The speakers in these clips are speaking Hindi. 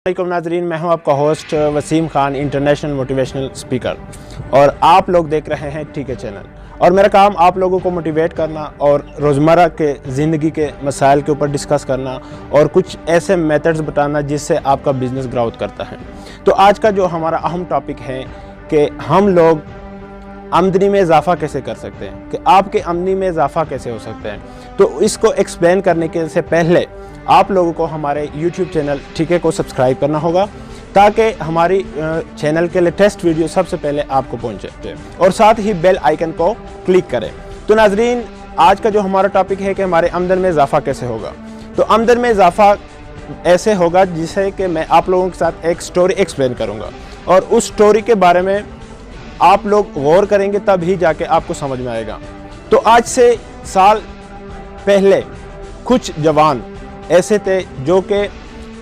वालेकुम नाजरीन, मैं हूं आपका host Waseem Khan, international motivational speaker, और आप लोग देख रहे हैं ठीक है चैनल। और मेरा काम आप लोगों को मोटिवेट करना और रोज़मर्रा के ज़िंदगी के मसाइल के ऊपर डिस्कस करना और कुछ ऐसे मेथड्स बताना जिससे आपका बिज़नेस ग्रोथ करता है। तो आज का जो हमारा अहम टॉपिक है कि हम लोग आमदनी में इजाफ़ा कैसे कर सकते हैं, कि आपके आमदनी में इजाफ़ा कैसे हो सकता है। तो इसको एक्सप्लेन करने के से पहले आप लोगों को हमारे YouTube चैनल ठीक है को सब्सक्राइब करना होगा ताकि हमारी चैनल के लेटेस्ट वीडियो सबसे पहले आपको पहुंचे, और साथ ही बेल आइकन को क्लिक करें। तो नाजरीन, आज का जो हमारा टॉपिक है कि हमारे आमदन में इजाफ़ा कैसे होगा। तो आमदन में इजाफ़ा ऐसे होगा जिसे कि मैं आप लोगों के साथ एक स्टोरी एक्सप्लेन करूँगा, और उस स्टोरी के बारे में आप लोग गौर करेंगे तब ही जाके आपको समझ में आएगा। तो आज से साल पहले कुछ जवान ऐसे थे जो कि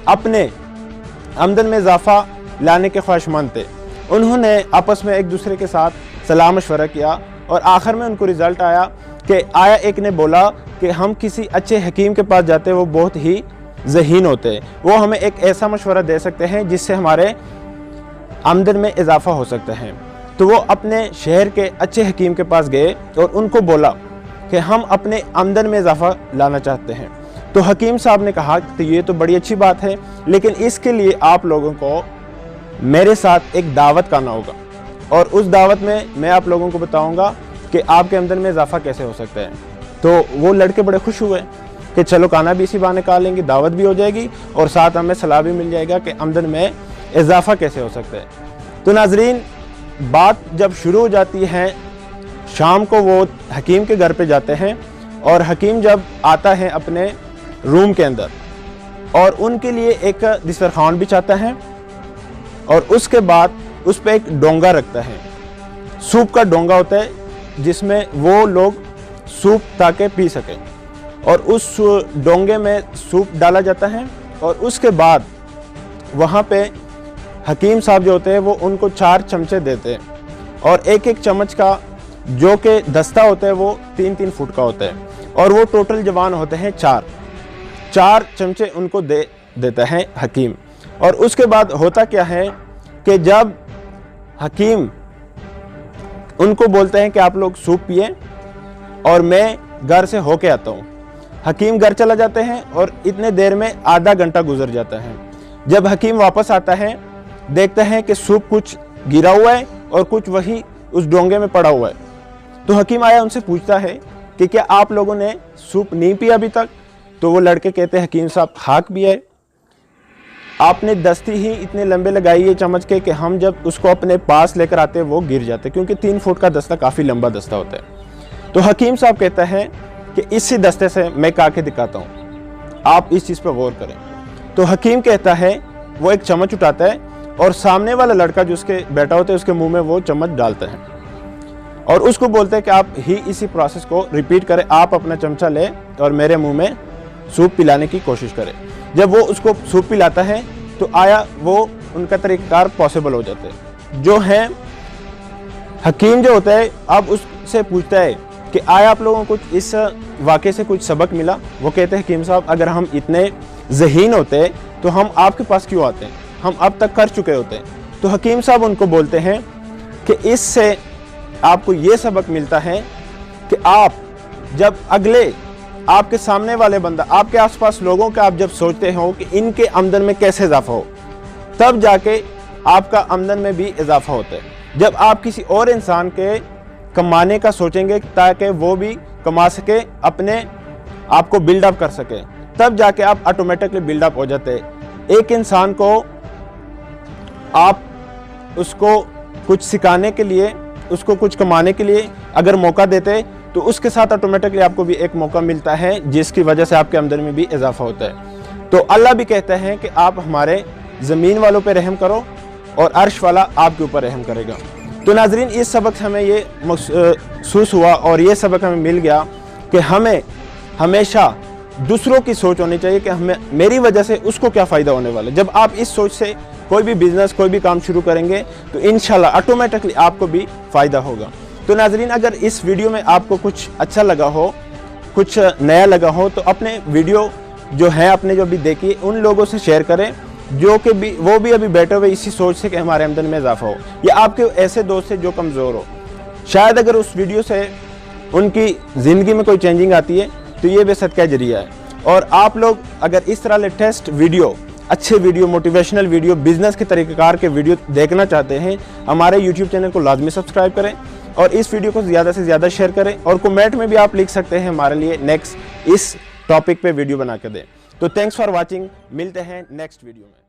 अपने आमदन में इजाफ़ा लाने के ख्वाहिशमंद थे। उन्होंने आपस में एक दूसरे के साथ सलाह मशवरा किया और आखिर में उनको रिज़ल्ट आया कि एक ने बोला कि हम किसी अच्छे हकीम के पास जाते हैं, वो बहुत ही ज़हीन होते हैं, वो हमें एक ऐसा मशवरा दे सकते हैं जिससे हमारे आमदन में इजाफ़ा हो सकता है। तो वो अपने शहर के अच्छे हकीम के पास गए और उनको बोला कि हम अपने आमदन में इजाफ़ा लाना चाहते हैं। तो हकीम साहब ने कहा कि ये तो बड़ी अच्छी बात है, लेकिन इसके लिए आप लोगों को मेरे साथ एक दावत करना होगा, और उस दावत में मैं आप लोगों को बताऊंगा कि आपके आमदन में इजाफ़ा कैसे हो सकता है। तो वो लड़के बड़े खुश हुए कि चलो खाना भी इसी बहाने खा लेंगे, दावत भी हो जाएगी और साथ हमें सलाह भी मिल जाएगा कि आमदन में इजाफ़ा कैसे हो सकता है। तो नाजरीन, बात जब शुरू हो जाती है, शाम को वो हकीम के घर पे जाते हैं, और हकीम जब आता है अपने रूम के अंदर और उनके लिए एक दस्तरखान बिछाता है, और उसके बाद उस पर एक डोंगा रखता है। सूप का डोंगा होता है जिसमें वो लोग सूप ताके पी सकें, और उस डोंगे में सूप डाला जाता है। और उसके बाद वहाँ पे हकीम साहब जो होते हैं वो उनको 4 चमचे देते हैं, और एक एक चम्मच का जो कि दस्ता होता है वो 3-3 फुट का होता है, और वो टोटल जवान होते हैं 4 चमचे उनको देता है हकीम। और उसके बाद होता क्या है कि जब हकीम उनको बोलते हैं कि आप लोग सूप पिए और मैं घर से होके आता हूँ, हकीम घर चला जाते हैं, और इतने देर में आधा घंटा गुजर जाता है। जब हकीम वापस आता है, देखते हैं कि सूप कुछ गिरा हुआ है और कुछ वही उस डोंगे में पड़ा हुआ है। तो हकीम आया उनसे पूछता है कि क्या आप लोगों ने सूप नहीं पिया अभी तक। तो वो लड़के कहते हैं हकीम साहब खाक भी है, आपने दस्ती ही इतने लंबे लगाई है चम्मच के कि हम जब उसको अपने पास लेकर आते हैं वो गिर जाते, क्योंकि 3 फुट का दस्ता काफ़ी लंबा दस्ता होता है। तो हकीम साहब कहता है कि इसी दस्ते से मैं खा के दिखाता हूँ, आप इस चीज़ पर गौर करें। तो हकीम कहता है, वो एक चम्मच उठाता है और सामने वाला लड़का जो उसके बैठा होता है उसके मुंह में वो चम्मच डालता है, और उसको बोलते हैं कि आप ही इसी प्रोसेस को रिपीट करें, आप अपना चमचा लें और मेरे मुंह में सूप पिलाने की कोशिश करें। जब वो उसको सूप पिलाता है तो वो उनका तरीक़ाकार पॉसिबल हो जाता है। जो है हकीम जो होता है अब उससे पूछता है कि आप लोगों को इस वाक़े से कुछ सबक मिला। वो कहते हैं हकीम साहब, अगर हम इतने ज़हीन होते तो हम आपके पास क्यों आते हैं, हम अब तक कर चुके होते हैं। तो हकीम साहब उनको बोलते हैं कि इससे आपको ये सबक मिलता है कि आप जब अगले आपके सामने वाले बंदा, आपके आसपास लोगों का आप जब सोचते हो कि इनके आमदन में कैसे इजाफा हो, तब जाके आपका आमदन में भी इजाफा होता है। जब आप किसी और इंसान के कमाने का सोचेंगे ताकि वो भी कमा सके, अपने आप को बिल्डअप कर सके, तब जाके आप ऑटोमेटिकली बिल्डअप हो जाते हैं। एक इंसान को आप उसको कुछ सिखाने के लिए, उसको कुछ कमाने के लिए अगर मौका देते तो उसके साथ ऑटोमेटिकली आपको भी एक मौका मिलता है जिसकी वजह से आपके आमदनी में भी इजाफा होता है। तो अल्लाह भी कहता है कि आप हमारे ज़मीन वालों पे रहम करो और अर्श वाला आपके ऊपर रहम करेगा। तो नाजरीन, इस सबक से हमें ये महसूस हुआ और ये सबक हमें मिल गया कि हमें हमेशा दूसरों की सोच होनी चाहिए कि हमें मेरी वजह से उसको क्या फ़ायदा होने वाला है। जब आप इस सोच से कोई भी बिज़नेस, कोई भी काम शुरू करेंगे तो इंशाल्लाह ऑटोमेटिकली आपको भी फ़ायदा होगा। तो नाजरीन, अगर इस वीडियो में आपको कुछ अच्छा लगा हो, कुछ नया लगा हो, तो अपने वीडियो जो है आपने जो भी देखी उन लोगों से शेयर करें जो कि भी वो भी अभी बैठे हुए इसी सोच से कि हमारे आमदनी में इजाफा हो, या आपके ऐसे दोस्त से जो कमज़ोर हो, शायद अगर उस वीडियो से उनकी ज़िंदगी में कोई चेंजिंग आती है तो ये भी सदका जरिया है। और आप लोग अगर इस तरह लेटेस्ट वीडियो, अच्छे वीडियो, मोटिवेशनल वीडियो, बिजनेस के तरीक़ेकार के वीडियो देखना चाहते हैं, हमारे यूट्यूब चैनल को लाजमी सब्सक्राइब करें और इस वीडियो को ज़्यादा से ज़्यादा शेयर करें। और कमेंट में भी आप लिख सकते हैं हमारे लिए नेक्स्ट इस टॉपिक पे वीडियो बना के दें। तो थैंक्स फॉर वॉचिंग, मिलते हैं नेक्स्ट वीडियो में।